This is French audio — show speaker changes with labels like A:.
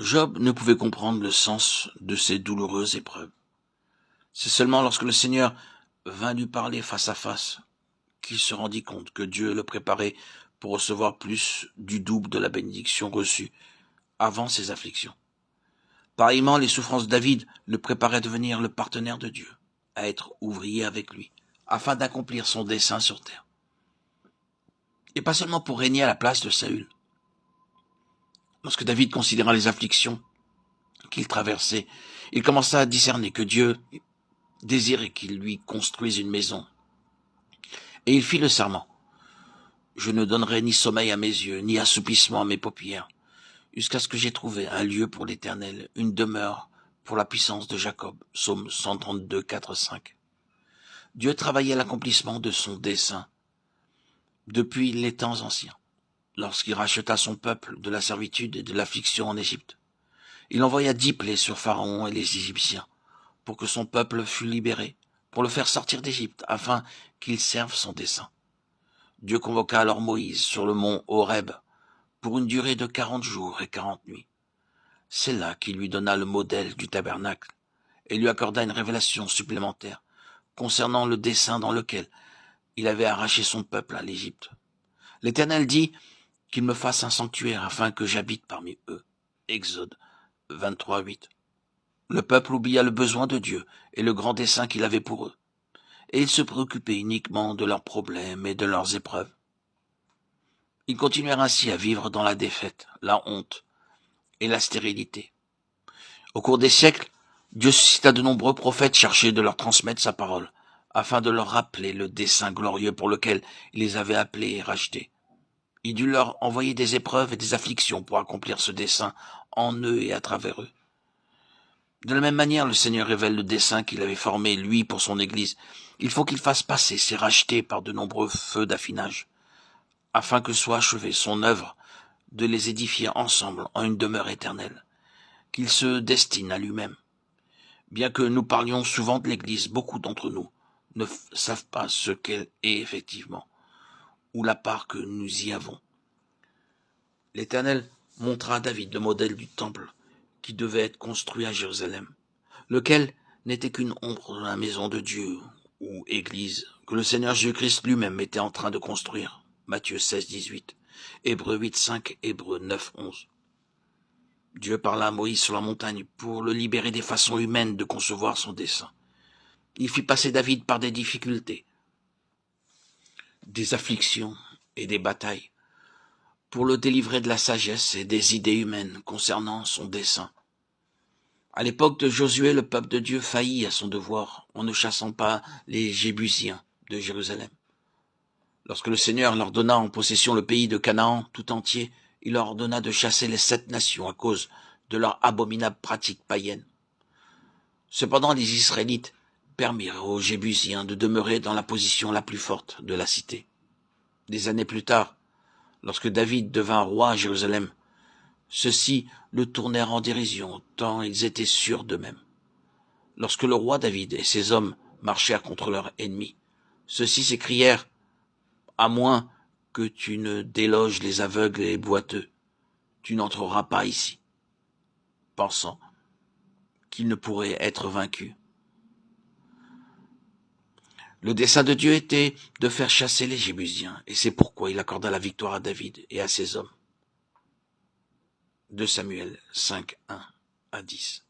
A: Job ne pouvait comprendre le sens de ces douloureuses épreuves. C'est seulement lorsque le Seigneur vint lui parler face à face qu'il se rendit compte que Dieu le préparait pour recevoir plus du double de la bénédiction reçue avant ses afflictions. Pareillement, les souffrances de David le préparaient à devenir le partenaire de Dieu, à être ouvrier avec lui, afin d'accomplir son dessein sur terre. Et pas seulement pour régner à la place de Saül. Lorsque David considéra les afflictions qu'il traversait, il commença à discerner que Dieu désirait qu'il lui construise une maison. Et il fit le serment. Je ne donnerai ni sommeil à mes yeux, ni assoupissement à mes paupières, jusqu'à ce que j'aie trouvé un lieu pour l'Éternel, une demeure pour la puissance de Jacob. Psaume 132, 4, 5. Dieu travaillait à l'accomplissement de son dessein depuis les temps anciens, lorsqu'il racheta son peuple de la servitude et de l'affliction en Égypte. Il envoya 10 plaies sur Pharaon et les Égyptiens, pour que son peuple fût libéré, pour le faire sortir d'Égypte, afin qu'il serve son dessein. Dieu convoqua alors Moïse sur le mont Horeb, pour une durée de 40 jours et 40 nuits. C'est là qu'il lui donna le modèle du tabernacle, et lui accorda une révélation supplémentaire concernant le dessein dans lequel il avait arraché son peuple à l'Égypte. L'Éternel dit qu'il me fasse un sanctuaire afin que j'habite parmi eux. Exode 23, 8. Le peuple oublia le besoin de Dieu et le grand dessein qu'il avait pour eux, et ils se préoccupaient uniquement de leurs problèmes et de leurs épreuves. Ils continuèrent ainsi à vivre dans la défaite, la honte et la stérilité. Au cours des siècles, Dieu suscita de nombreux prophètes chargés de leur transmettre sa parole, afin de leur rappeler le dessein glorieux pour lequel il les avait appelés et rachetés. Il dut leur envoyer des épreuves et des afflictions pour accomplir ce dessein en eux et à travers eux. De la même manière, le Seigneur révèle le dessein qu'il avait formé, lui, pour son Église. Il faut qu'il fasse passer ses rachetés par de nombreux feux d'affinage, afin que soit achevée son œuvre de les édifier ensemble en une demeure éternelle, qu'il se destine à lui-même. Bien que nous parlions souvent de l'Église, beaucoup d'entre nous ne savent pas ce qu'elle est effectivement, ou la part que nous y avons. L'Éternel montra à David le modèle du temple qui devait être construit à Jérusalem, lequel n'était qu'une ombre de la maison de Dieu, ou Église, que le Seigneur Jésus-Christ lui-même était en train de construire. Matthieu 16, 18, Hébreux 8, 5, Hébreux 9, 11. Dieu parla à Moïse sur la montagne pour le libérer des façons humaines de concevoir son dessein. Il fit passer David par des difficultés, des afflictions et des batailles, pour le délivrer de la sagesse et des idées humaines concernant son dessein. À l'époque de Josué, le peuple de Dieu faillit à son devoir en ne chassant pas les Jébusiens de Jérusalem. Lorsque le Seigneur leur donna en possession le pays de Canaan tout entier, il leur ordonna de chasser les 7 nations à cause de leurs abominables pratiques païennes. Cependant, les Israélites permirent aux Jébusiens de demeurer dans la position la plus forte de la cité. Des années plus tard, lorsque David devint roi à Jérusalem, ceux-ci le tournèrent en dérision, tant ils étaient sûrs d'eux-mêmes. Lorsque le roi David et ses hommes marchèrent contre leurs ennemis, ceux-ci s'écrièrent « À moins que tu ne déloges les aveugles et les boiteux, tu n'entreras pas ici », pensant qu'ils ne pourraient être vaincus. Le dessein de Dieu était de faire chasser les Jébusiens, et c'est pourquoi il accorda la victoire à David et à ses hommes. 2 Samuel 5, 1 à 10.